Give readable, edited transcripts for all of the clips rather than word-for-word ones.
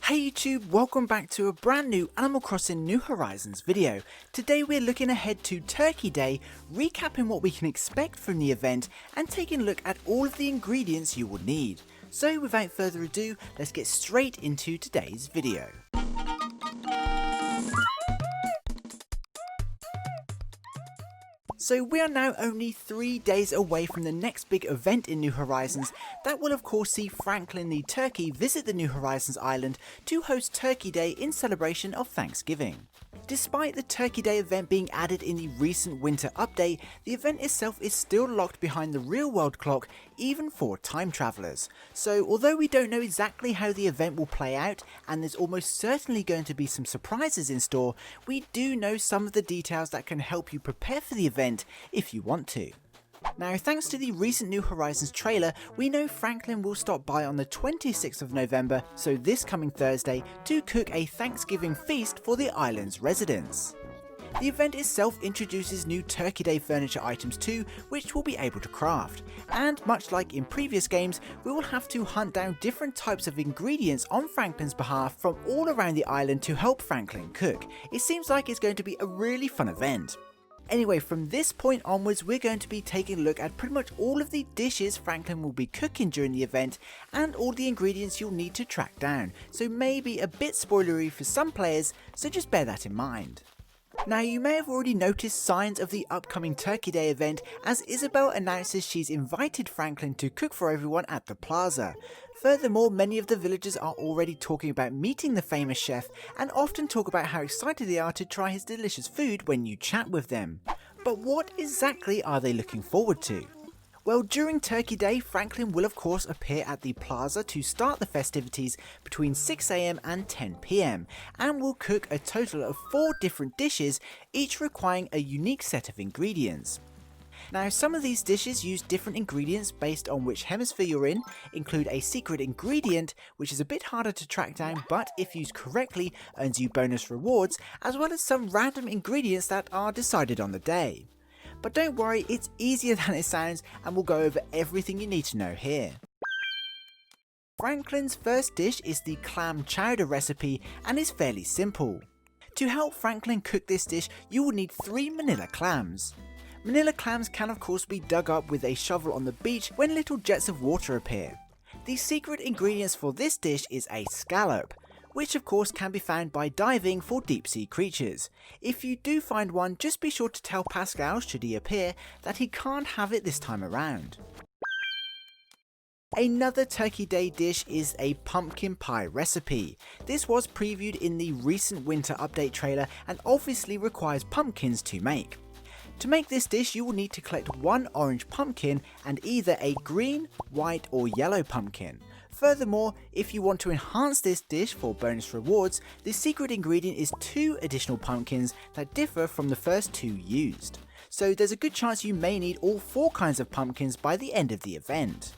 Hey YouTube, welcome back to a brand new Animal Crossing New Horizons video. Today we're looking ahead to Turkey Day, recapping what we can expect from the event and taking a look at all of the ingredients you will need. So without further ado, let's get straight into today's video. So we are now only 3 days away from the next big event in New Horizons that will of course see Franklin the turkey visit the New Horizons island to host Turkey Day in celebration of Thanksgiving. Despite the Turkey Day event being added in the recent winter update, the event itself is still locked behind the real world clock even for time travelers. So although we don't know exactly how the event will play out and there's almost certainly going to be some surprises in store, we do know some of the details that can help you prepare for the event if you want to. Now, thanks to the recent New Horizons trailer, we know Franklin will stop by on the 26th of November, so this coming Thursday, to cook a Thanksgiving feast for the island's residents. The event itself introduces new Turkey Day furniture items too, which we'll be able to craft. And much like in previous games, we will have to hunt down different types of ingredients on Franklin's behalf from all around the island to help Franklin cook. It seems like it's going to be a really fun event. Anyway, from this point onwards, we're going to be taking a look at pretty much all of the dishes Franklin will be cooking during the event and all the ingredients you'll need to track down, so maybe a bit spoilery for some players, so just bear that in mind. Now, you may have already noticed signs of the upcoming Turkey Day event as Isabel announces she's invited Franklin to cook for everyone at the plaza. Furthermore, many of the villagers are already talking about meeting the famous chef and often talk about how excited they are to try his delicious food when you chat with them. But what exactly are they looking forward to? Well, during Turkey Day, Franklin will of course appear at the plaza to start the festivities between 6 AM and 10 PM and will cook a total of 4 different dishes, each requiring a unique set of ingredients. Now, some of these dishes use different ingredients based on which hemisphere you're in, include a secret ingredient which is a bit harder to track down but if used correctly earns you bonus rewards, as well as some random ingredients that are decided on the day. But don't worry, it's easier than it sounds and we'll go over everything you need to know here. Franklin's first dish is the Clam Chowder recipe and is fairly simple. To help Franklin cook this dish, you will need 3 manila clams. Manila clams can of course be dug up with a shovel on the beach when little jets of water appear. The secret ingredients for this dish is a scallop, which of course can be found by diving for deep sea creatures. If you do find one, just be sure to tell Pascal, should he appear, that he can't have it this time around. Another Turkey Day dish is a pumpkin pie recipe. This was previewed in the recent winter update trailer and obviously requires pumpkins to make. To make this dish, you will need to collect 1 orange pumpkin and either a green, white or yellow pumpkin. Furthermore, if you want to enhance this dish for bonus rewards, the secret ingredient is 2 additional pumpkins that differ from the first 2 used. So there's a good chance you may need all 4 kinds of pumpkins by the end of the event.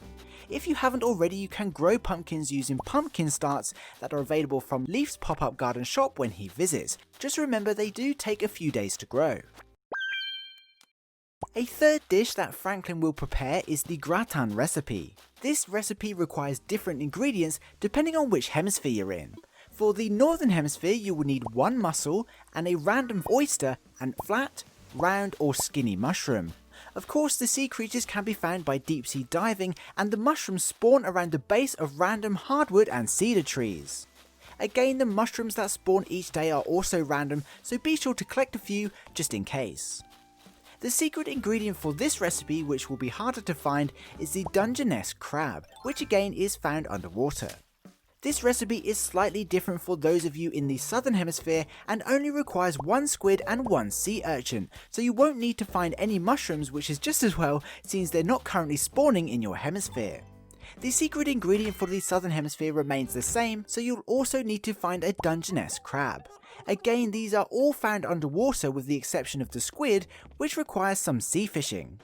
If you haven't already, you can grow pumpkins using pumpkin starts that are available from Leaf's pop-up garden shop when he visits. Just remember, they do take a few days to grow. A third dish that Franklin will prepare is the Gratan Recipe. This recipe requires different ingredients depending on which hemisphere you're in. For the northern hemisphere, you will need 1 mussel and a random oyster and flat, round or skinny mushroom. Of course, the sea creatures can be found by deep sea diving and the mushrooms spawn around the base of random hardwood and cedar trees. Again, the mushrooms that spawn each day are also random, so be sure to collect a few just in case. The secret ingredient for this recipe, which will be harder to find, is the Dungeness crab, which again is found underwater. This recipe is slightly different for those of you in the southern hemisphere and only requires 1 squid and 1 sea urchin, so you won't need to find any mushrooms, which is just as well since they're not currently spawning in your hemisphere. The secret ingredient for the southern hemisphere remains the same, so you'll also need to find a Dungeness crab. Again, these are all found underwater with the exception of the squid, which requires some sea fishing.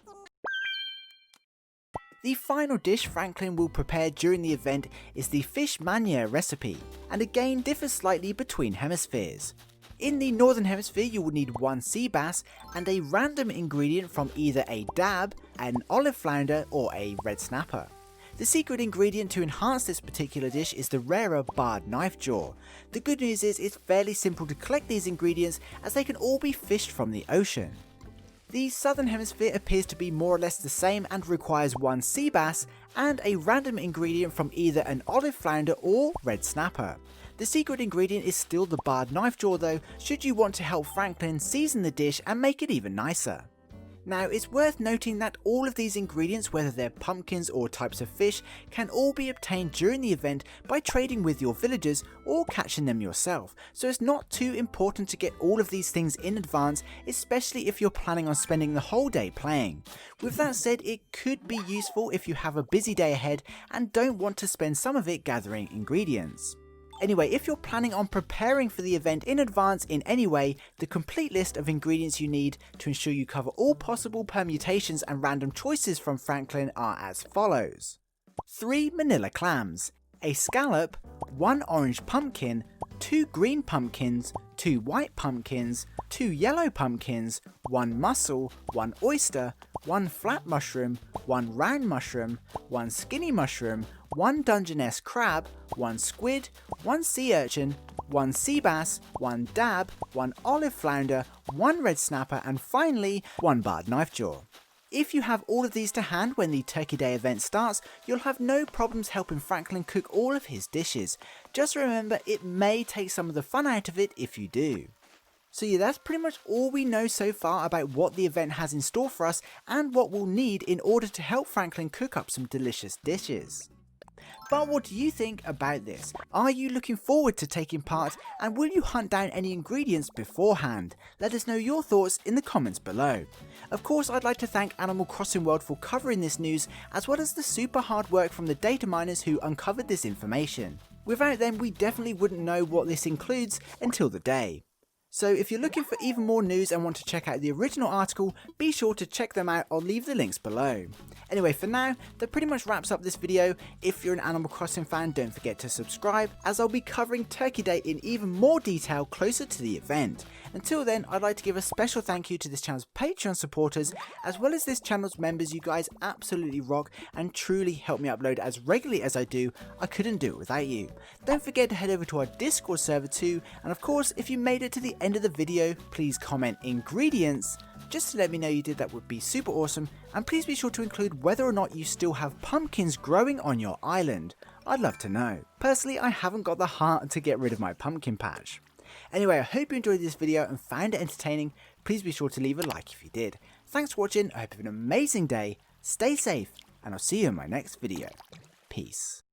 The final dish Franklin will prepare during the event is the fish mania recipe, and again differs slightly between hemispheres. In the northern hemisphere, you will need 1 sea bass and a random ingredient from either a dab, an olive flounder or a red snapper. The secret ingredient to enhance this particular dish is the rarer barred knife jaw. The good news is it's fairly simple to collect these ingredients as they can all be fished from the ocean. The southern hemisphere appears to be more or less the same and requires one sea bass and a random ingredient from either an olive flounder or red snapper. The secret ingredient is still the barred knife jaw though, should you want to help Franklin season the dish and make it even nicer. Now it's worth noting that all of these ingredients, whether they're pumpkins or types of fish, can all be obtained during the event by trading with your villagers or catching them yourself, so it's not too important to get all of these things in advance, especially if you're planning on spending the whole day playing. With that said, it could be useful if you have a busy day ahead and don't want to spend some of it gathering ingredients. Anyway, if you're planning on preparing for the event in advance in any way, the complete list of ingredients you need to ensure you cover all possible permutations and random choices from Franklin are as follows. 3 manila clams, a scallop, 1 orange pumpkin, 2 green pumpkins, 2 white pumpkins, 2 yellow pumpkins, 1 mussel, 1 oyster, 1 flat mushroom, 1 round mushroom, 1 skinny mushroom, 1 Dungeness crab, 1 squid, 1 sea urchin, 1 sea bass, 1 dab, 1 olive flounder, 1 red snapper, and finally 1 barred knife jaw. If you have all of these to hand when the Turkey Day event starts, you'll have no problems helping Franklin cook all of his dishes. Just remember, it may take some of the fun out of it if you do. So yeah, that's pretty much all we know so far about what the event has in store for us and what we'll need in order to help Franklin cook up some delicious dishes. But what do you think about this? Are you looking forward to taking part, and will you hunt down any ingredients beforehand? Let us know your thoughts in the comments below. Of course, I'd like to thank Animal Crossing World for covering this news, as well as the super hard work from the data miners who uncovered this information. Without them, we definitely wouldn't know what this includes until the day. So if you're looking for even more news and want to check out the original article, be sure to check them out. I'll leave the links below. Anyway, for now, that pretty much wraps up this video. If you're an Animal Crossing fan, don't forget to subscribe, as I'll be covering Turkey Day in even more detail closer to the event. Until then, I'd like to give a special thank you to this channel's Patreon supporters, as well as this channel's members. You guys absolutely rock and truly help me upload as regularly as I do. I couldn't do it without you. Don't forget to head over to our Discord server too, and of course, if you made it to the end of the video, please comment ingredients just to let me know you did. That would be super awesome, and please be sure to include whether or not you still have pumpkins growing on your island. I'd love to know. Personally, I haven't got the heart to get rid of my pumpkin patch. Anyway, I hope you enjoyed this video and found it entertaining. Please be sure to leave a like if you did. Thanks for watching, I hope you have an amazing day, stay safe, and I'll see you in my next video. Peace.